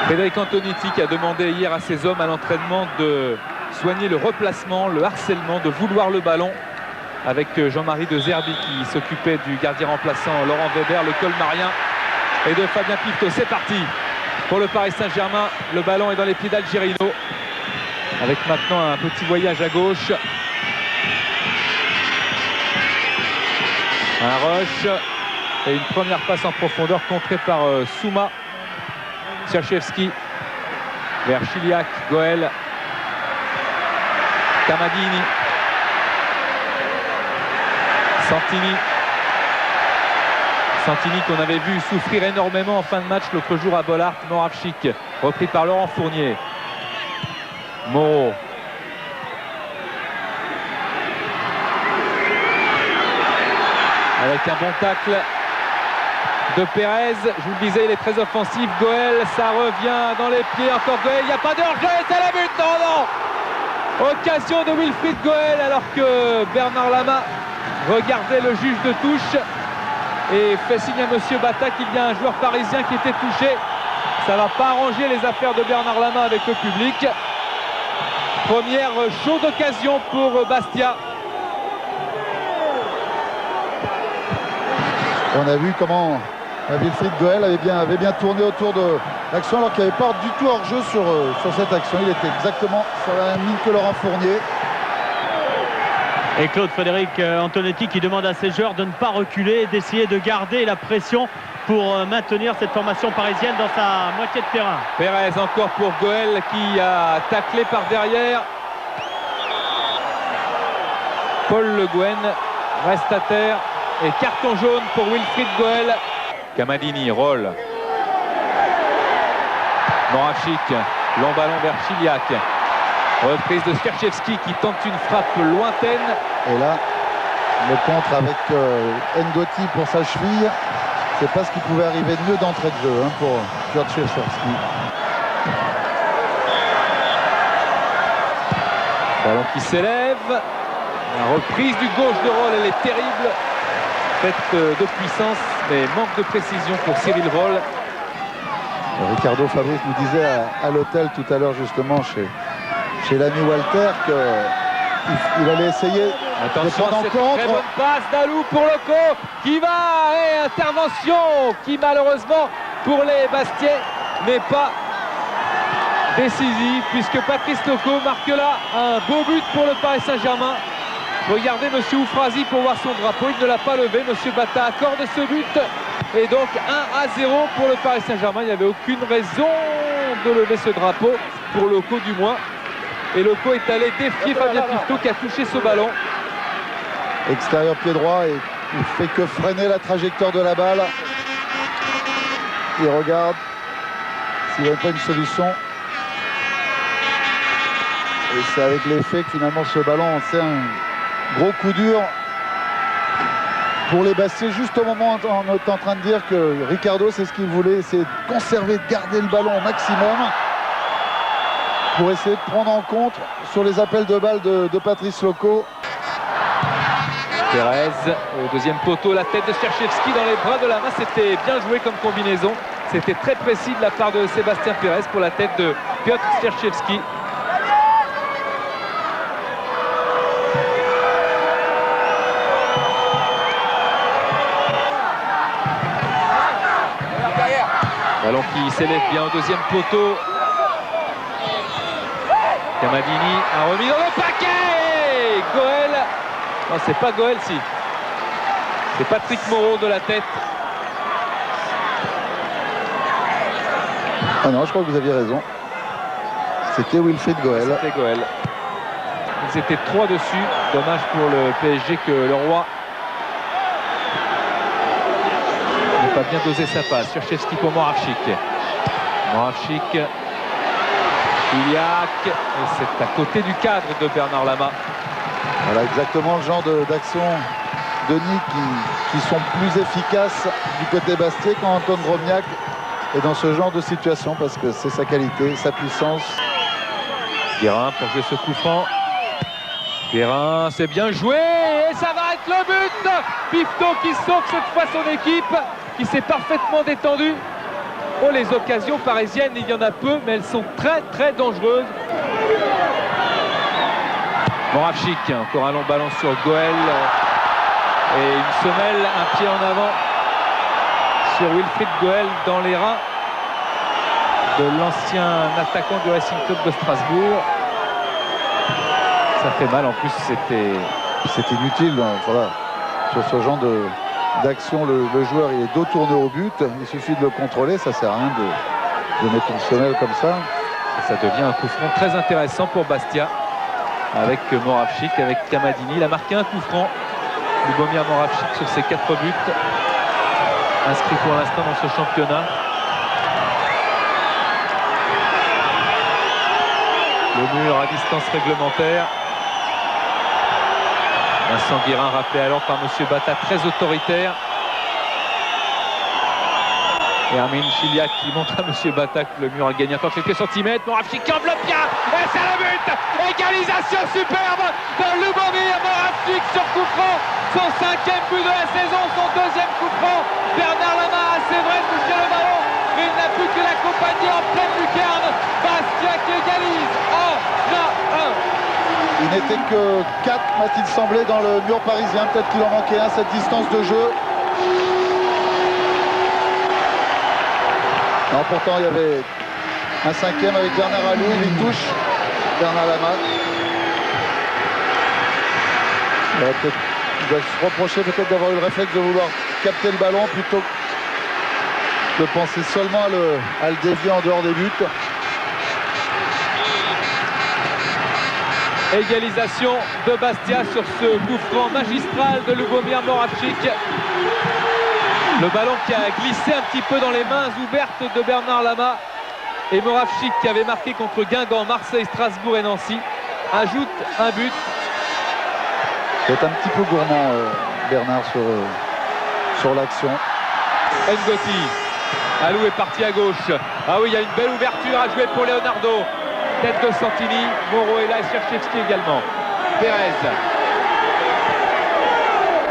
Frédéric Antonetti qui a demandé hier à ses hommes à l'entraînement de soigner le replacement, le harcèlement, de vouloir le ballon, avec Jean-Marie de Zerbi qui s'occupait du gardien remplaçant Laurent Weber, le colmarien, et de Fabien Pifto. C'est parti pour le Paris Saint-Germain. Le ballon est dans les pieds d'Algerino, avec maintenant un petit voyage à gauche. Un rush et une première passe en profondeur contrée par Souma. Tchaichevski vers Chiliac, Goel, Camadini, Santini qu'on avait vu souffrir énormément en fin de match l'autre jour à Bollaert. Moravchik repris par Laurent Fournier. Moreau. Avec un bon tacle de Pérez, je vous le disais, il est très offensif. Goel, ça revient dans les pieds, encore Goel, il n'y a pas de hors-jeu, c'est la but, non. Occasion de Wilfried Goel, alors que Bernard Lama regardait le juge de touche et fait signe à Monsieur Bata qu'il y a un joueur parisien qui était touché. Ça ne va pas arranger les affaires de Bernard Lama avec le public. Première chaude occasion pour Bastia. On a vu comment Wilfried Goel avait bien tourné autour de l'action, alors qu'il n'y avait pas du tout hors-jeu sur cette action. Il était exactement sur la même ligne que Laurent Fournier. Et Claude Frédéric Antonetti qui demande à ses joueurs de ne pas reculer et d'essayer de garder la pression pour maintenir cette formation parisienne dans sa moitié de terrain. Pérez encore pour Goel qui a taclé par derrière. Paul Le Guen reste à terre et carton jaune pour Wilfried Goel. Camadini, roll. Moravchik, long ballon vers Chiliac. Reprise de Tchaichevski qui tente une frappe lointaine. Et là, le contre avec Ngoti pour sa cheville. C'est pas ce qui pouvait arriver de mieux d'entrée de jeu pour Tchaichevski. Ballon qui s'élève. La reprise du gauche de Roll, elle est terrible. Faite de puissance, mais manque de précision pour Cyril Roll. Ricardo Fabrice nous disait à l'hôtel tout à l'heure, justement, chez l'ami Walter, qu'il allait essayer de prendre en compte. Très bonne passe d'Alou pour Loco qui va, et intervention qui malheureusement pour les Bastiais n'est pas décisive, puisque Patrice Loco marque là un beau but pour le Paris Saint-Germain. Regardez Monsieur Oufrazi pour voir son drapeau, il ne l'a pas levé. Monsieur Bata accorde ce but et donc 1-0 pour le Paris Saint-Germain. Il n'y avait aucune raison de lever ce drapeau, pour Loco du moins. Et Loco est allé défier Fabien Pifto qui a touché ce ballon. Extérieur pied droit, et il fait que freiner la trajectoire de la balle. Il regarde s'il n'y avait pas une solution. Et c'est avec l'effet que finalement ce ballon, c'est un gros coup dur pour les Bastiais, juste au moment où on est en train de dire que Ricardo, c'est ce qu'il voulait, c'est de conserver, de garder le ballon au maximum pour essayer de prendre en compte sur les appels de balles de Patrice Loco. Pérez au deuxième poteau, la tête de Tchaichevski dans les bras de Lama. C'était bien joué comme combinaison, c'était très précis de la part de Sébastien Pérez pour la tête de Piotr Tchaichevski. Ballon qui s'élève bien au deuxième poteau. Camadini a remis dans le paquet. Goel. Non, c'est pas Goel, si. C'est Patrick Moreau de la tête. Ah non, je crois que vous aviez raison. C'était Wilfried Goel. C'était Goel. Ils étaient 3 dessus. Dommage pour le PSG que le Roi n'ait pas bien dosé sa passe. Tchaichevski pour Moravchik. Moravchik. Chiliac. Et c'est à côté du cadre de Bernard Lama. Voilà exactement le genre d'action, Denis, qui sont plus efficaces du côté Bastiais quand Antoine Drobniak est dans ce genre de situation, parce que c'est sa qualité, sa puissance. Guérin pour jouer ce coup franc. Guérin, c'est bien joué et ça va être le but. Pifto qui sauve cette fois son équipe, qui s'est parfaitement détendu. Oh, les occasions parisiennes, il y en a peu, mais elles sont très très dangereuses. Moravchik, encore un long ballon sur Goel. Et une semelle, un pied en avant sur Wilfried Goel dans les reins de l'ancien attaquant du Racing Club de Strasbourg. Ça fait mal, en plus c'est inutile, hein, voilà. Sur ce genre d'action, le joueur il est dos tourné au but, il suffit de le contrôler, ça sert à rien de mettre une semelle comme ça. Et ça devient un coup franc très intéressant pour Bastia avec Moravchik, avec Kamadini. Il a marqué un coup franc, Lubomir Moravchik, sur ses 4 buts inscrits pour l'instant dans ce championnat. Le mur à distance réglementaire. Vincent Guérin rappelé alors par M. Bata, très autoritaire. Et Armin Chiliak qui montre à M. Bata que le mur a gagné encore quelques centimètres. Moravchik qui enveloppe bien. Et c'est le but. Égalisation superbe de Lubomir Moravchik sur coup franc. Son 5e but de la saison, son 2e coup franc. Bernard Lama a c'est vrai touché le ballon, mais il n'a plus que l'accompagner en pleine lucarne. Bastia qui égalise 1-1. Il n'était que 4, m'a-t-il semblé, dans le mur parisien. Peut-être qu'il en manquait un, cette distance de jeu. Non, pourtant, il y avait un 5e avec Bernard Alou. Il touche Bernard Lama. Il doit se reprocher peut-être d'avoir eu le réflexe de vouloir capter le ballon plutôt que de penser seulement à le dévier en dehors des buts. Égalisation de Bastia sur ce coup franc magistral de Lubomir Moravchik. Le ballon qui a glissé un petit peu dans les mains ouvertes de Bernard Lama. Et Moravchik, qui avait marqué contre Guingamp, Marseille, Strasbourg et Nancy, ajoute un but. C'est un petit peu gourmand, Bernard, sur l'action. Ngoti. Alou est parti à gauche. Ah oui, il y a une belle ouverture à jouer pour Leonardo. Tête de Santini, Moreau est là et Cherchevski également. Pérez.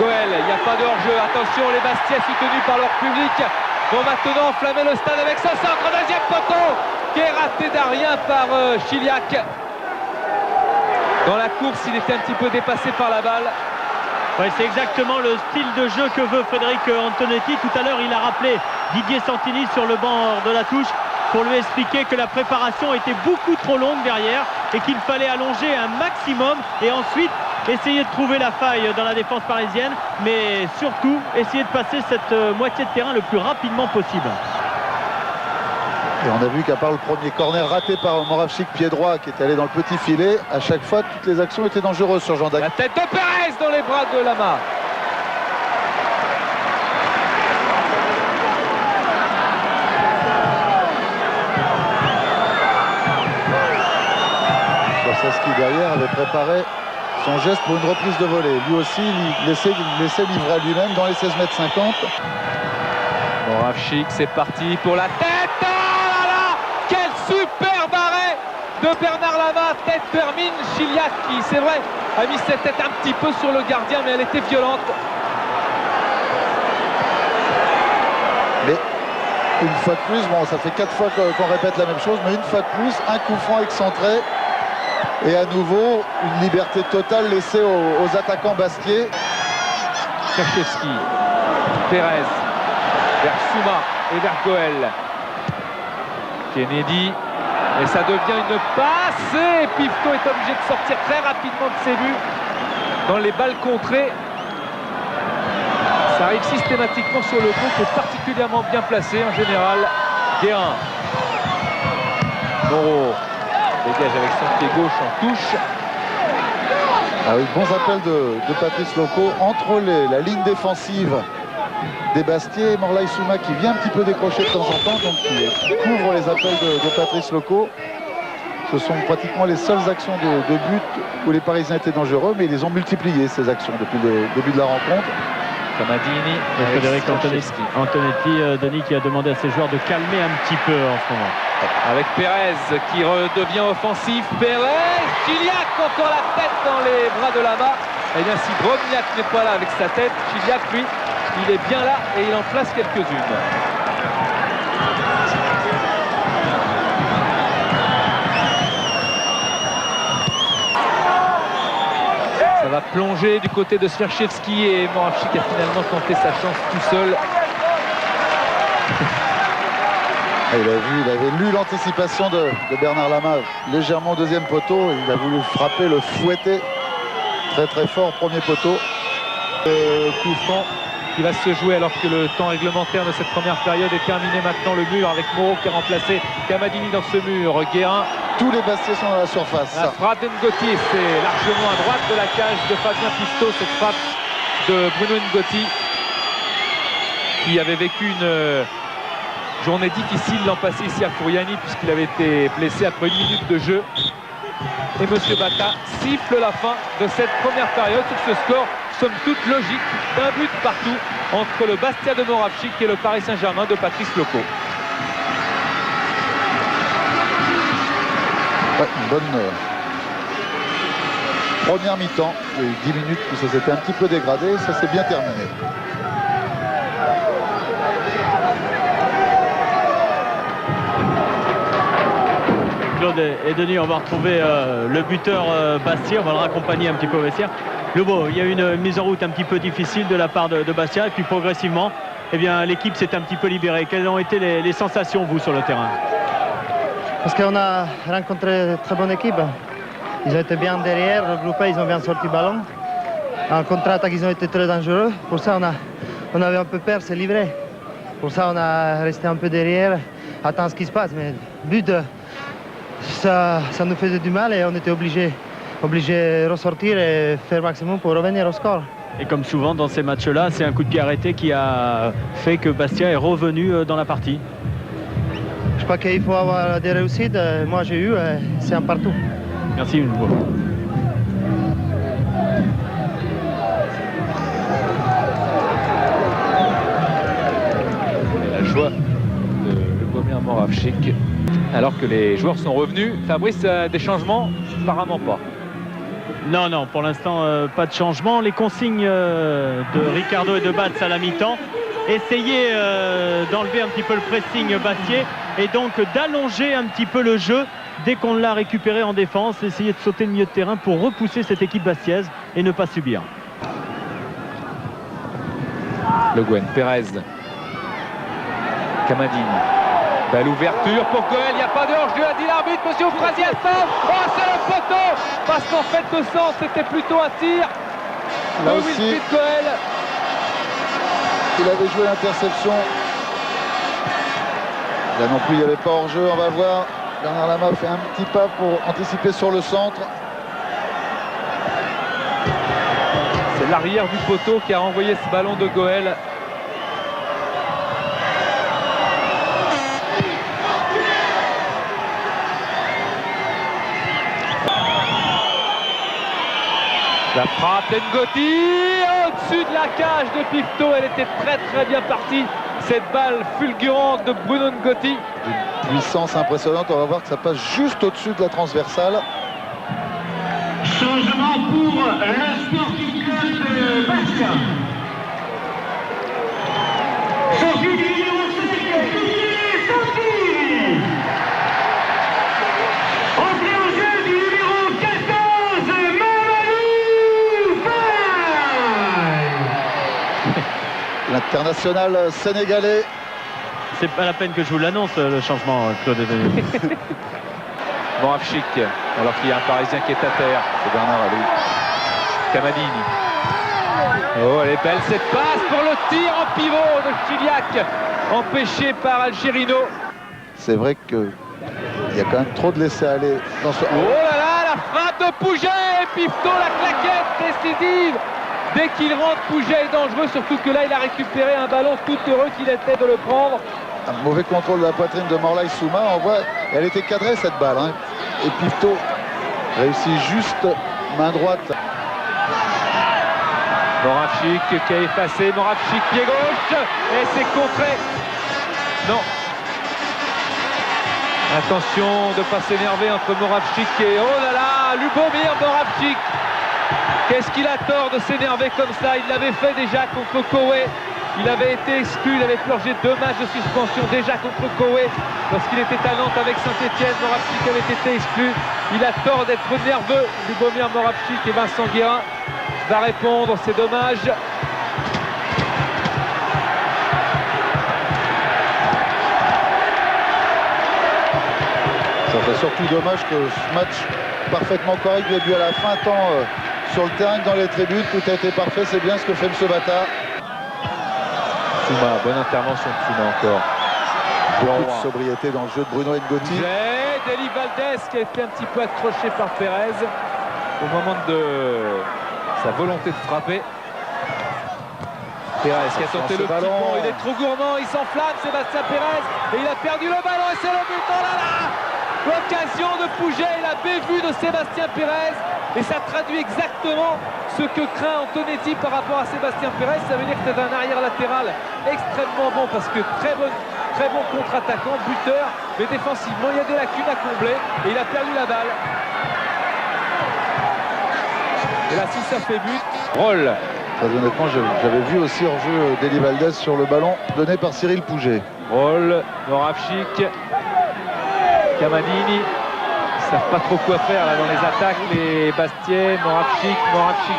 Goel, il n'y a pas de hors-jeu. Attention, les Bastiais soutenus par leur public vont maintenant enflammer le stade avec ce centre. Deuxième poteau qui est raté d'Arien par Chiliak. Dans la course, il était un petit peu dépassé par la balle. Ouais, c'est exactement le style de jeu que veut Frédéric Antonetti. Tout à l'heure, il a rappelé Didier Santini sur le banc de la touche pour lui expliquer que la préparation était beaucoup trop longue derrière et qu'il fallait allonger un maximum et ensuite essayer de trouver la faille dans la défense parisienne, mais surtout essayer de passer cette moitié de terrain le plus rapidement possible. Et on a vu qu'à part le premier corner raté par Moravchik, pied droit, qui est allé dans le petit filet, à chaque fois, toutes les actions étaient dangereuses sur Jean Dac. La tête de Pérez dans les bras de Lama. Sosowski derrière avait préparé son geste pour une reprise de volée. Lui aussi, il laissait livrer à lui-même dans les 16 mètres 50. Moravchik, c'est parti pour la tête. Oh là là, quel super arrêt de Bernard Lama. Tête termine Chiliak qui, c'est vrai, a mis cette tête un petit peu sur le gardien, mais elle était violente. Mais une fois de plus, bon, ça fait 4 fois qu'on répète la même chose, mais une fois de plus, un coup franc excentré. Et à nouveau, une liberté totale laissée aux attaquants bastiais. Cherchevski, Pérez, vers Souma et vers Goel. Kennedy, et ça devient une passe. Et Pivot est obligé de sortir très rapidement de ses buts dans les balles contrées. Ça arrive systématiquement sur le coup, qui est particulièrement bien placé en général. Guérin. Moreau dégage avec son pied gauche en touche. Ah oui, bons appels de Patrice Loco entre la ligne défensive des Bastiais et Morlaï Souma qui vient un petit peu décrocher de temps en temps, donc qui couvre les appels de Patrice Loco. Ce sont pratiquement les seules actions de but où les Parisiens étaient dangereux, mais ils les ont multipliées ces actions depuis le début de la rencontre. Kamadini et Frédéric Antonetti, Denis, qui a demandé à ses joueurs de calmer un petit peu en ce moment. Avec Pérez qui redevient offensif. Pérez, Chiliak encore la tête dans les bras de Lama. Et bien si Drobniak n'est pas là avec sa tête, Chiliak lui, il est bien là et il en place quelques-unes. plongée du côté de Swiatkowski et Moravcik a finalement tenté sa chance tout seul. Il avait lu l'anticipation de Bernard Lama légèrement au deuxième poteau. Il a voulu frapper, le fouetter très très fort, premier poteau. Coup franc qui va se jouer alors que le temps réglementaire de cette première période est terminé. Maintenant le mur avec Moreau qui a remplacé Camadini dans ce mur. Guérin. Tous les Bastiais sont dans la surface. La frappe d'Ngotti, c'est largement à droite de la cage de Fabien Pisto, cette frappe de Bruno Ngotti qui avait vécu une journée difficile l'an passé ici à Fouriani puisqu'il avait été blessé après 1 minute de jeu. Et M. Bata siffle la fin de cette première période sur ce score, somme toute logique, d'un but partout entre le Bastia de Moravcik et le Paris Saint-Germain de Patrice Loco. Ouais, une bonne première mi-temps. Il y a eu 10 minutes où ça s'était un petit peu dégradé, ça s'est bien terminé. Claude et Denis, on va retrouver le buteur Bastia, on va le raccompagner un petit peu au vestiaire. Lobo, il y a eu une mise en route un petit peu difficile de la part de Bastia et puis progressivement, eh bien, l'équipe s'est un petit peu libérée. Quelles ont été les sensations, vous, sur le terrain? Parce qu'on a rencontré une très bonne équipe. Ils ont été bien derrière, regroupés, ils ont bien sorti le ballon. En contre-attaque, ils ont été très dangereux. Pour ça, on avait un peu peur, c'est livré. Pour ça, on a resté un peu derrière, attendre ce qui se passe. Mais le but, ça nous faisait du mal et on était obligé de ressortir et faire le maximum pour revenir au score. Et comme souvent dans ces matchs-là, c'est un coup de pied arrêté qui a fait que Bastia est revenu dans la partie. Je crois qu'il faut avoir des réussites. Moi, j'ai eu, c'est un partout. Merci, Lobo. La joie de Lubomir Moravcik. Alors que les joueurs sont revenus. Fabrice, des changements? Apparemment pas. Non, non, pour l'instant, pas de changement. Les consignes de Ricardo et de Batz à la mi-temps. Essayer d'enlever un petit peu le pressing bastiais et donc d'allonger un petit peu le jeu dès qu'on l'a récupéré en défense. Essayer de sauter le milieu de terrain pour repousser cette équipe bastiaise et ne pas subir. Le Guen, Pérez. Camadini. Belle ouverture pour Goël, il n'y a pas de hors-jeu, a dit l'arbitre, monsieur Frazier. Oh, c'est le poteau. Parce qu'en fait, le centre, c'était plutôt un tir. Là aussi, Goël. Il avait joué l'interception. Là non plus, il n'y avait pas hors-jeu, on va voir. Bernard Lama fait un petit pas pour anticiper sur le centre. C'est l'arrière du poteau qui a renvoyé ce ballon de Goël. La frappe d'Ngotti au-dessus de la cage de Pifto. Elle était très très bien partie. Cette balle fulgurante de Bruno Ngotti. Une puissance impressionnante. On va voir que ça passe juste au-dessus de la transversale. Changement pour le Sporting Club de Bastia. Sortie du numéro 5, Didier Santi. Entrée en jeu du numéro 14, Mamadou Faye. L'international sénégalais. C'est pas la peine que je vous l'annonce, le changement, Claude et Denis. Moravcik, alors qu'il y a un Parisien qui est à terre. C'est Bernard à lui. Camadini. Oh, elle est belle cette passe pour le tir en pivot de Chiliac, empêché par Algerino. C'est vrai qu'il y a quand même trop de laisser-aller dans ce... Oh là là, la frappe de Pouget, Pifto, la claquette décisive. Dès qu'il rentre, Pouget est dangereux, surtout que là, il a récupéré un ballon tout heureux qu'il était de le prendre. Un mauvais contrôle de la poitrine de Morlaï Souma. On voit, elle était cadrée cette balle. Hein. Et Pifto réussit juste main droite. Moravcik qui a effacé, Moravcik pied gauche, et c'est contré. Non. Attention de ne pas s'énerver entre Moravcik et... Oh là là, Lubomir Moravcik. Qu'est-ce qu'il a tort de s'énerver comme ça? Il l'avait fait déjà contre Koé. Il avait été exclu, il avait purgé 2 matchs de suspension déjà contre Koé. Lorsqu'il était à Nantes avec Saint-Etienne, Moravcik avait été exclu. Il a tort d'être nerveux, Lubomir Moravcik et Vincent Guérin. va répondre, c'est dommage. Ça fait surtout dommage que ce match parfaitement correct du début à la fin, tant sur le terrain que dans les tribunes, tout a été parfait, c'est bien ce que fait M. Bata. Fuma, bonne intervention de Fuma encore. Beaucoup de sobriété dans le jeu de Bruno N'Goti. Deli Valdés qui a été un petit peu accroché par Pérez au moment de sa volonté de frapper. Pérez qui a tenté le petit pont, il est trop gourmand, il s'enflamme, Sébastien Pérez, et il a perdu le ballon et c'est le but. Oh là là! L'occasion de Pouget, la bévue de Sébastien Pérez, et ça traduit exactement ce que craint Antonetti par rapport à Sébastien Pérez. Ça veut dire que c'est un arrière latéral extrêmement bon parce que très bon contre-attaquant, buteur, mais défensivement il y a des lacunes à combler et il a perdu la balle. Et là si ça fait but, Roll. Très honnêtement, j'avais vu aussi hors jeu Deli Valdés sur le ballon donné par Cyril Pouget. Roll, Moravchik, Camadini. Ils ne savent pas trop quoi faire là, dans les attaques, les Bastiais, Moravchik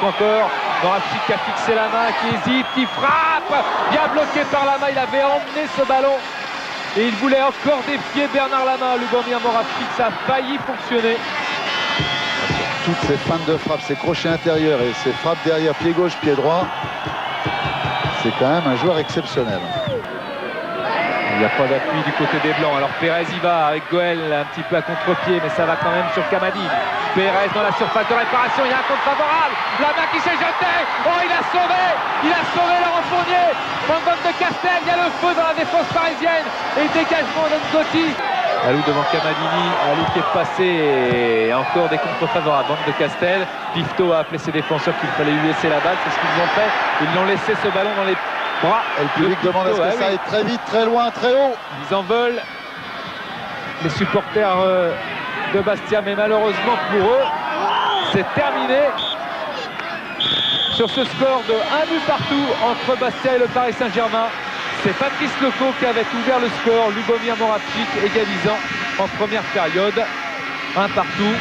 encore, Moravchik qui a fixé la main, qui hésite, qui frappe, bien bloqué par Lama, il avait emmené ce ballon et il voulait encore défier Bernard Lama, Lubomir Moravchik, ça a failli fonctionner. Toutes ces feintes de frappe, ces crochets intérieurs et ces frappes derrière, pied gauche, pied droit, c'est quand même un joueur exceptionnel. Il n'y a pas d'appui du côté des Blancs. Alors Pérez y va avec Goel un petit peu à contre-pied, mais ça va quand même sur Camadine. Pérez dans la surface de réparation, il y a un contre favorable. La main qui s'est jetée. Oh, il a sauvé Laurent Fournier. Van de Castel, il y a le feu dans la défense parisienne. Et dégagement d'N'Goti. Alou devant Camadini, Alou qui est passé et encore des contre favorables. Van de Castel, Pifto a appelé ses défenseurs qu'il fallait lui laisser la balle, c'est ce qu'ils ont fait. Ils l'ont laissé ce ballon dans les bras. Et le public demande à ce que ça aille très vite, très loin, très haut. Ils en veulent, les supporters de Bastia, mais malheureusement pour eux, c'est terminé. Sur ce score de 1 but partout entre Bastia et le Paris Saint-Germain, c'est Patrice Lecaux qui avait ouvert le score, Lubomir Moravchik égalisant en première période. 1 partout.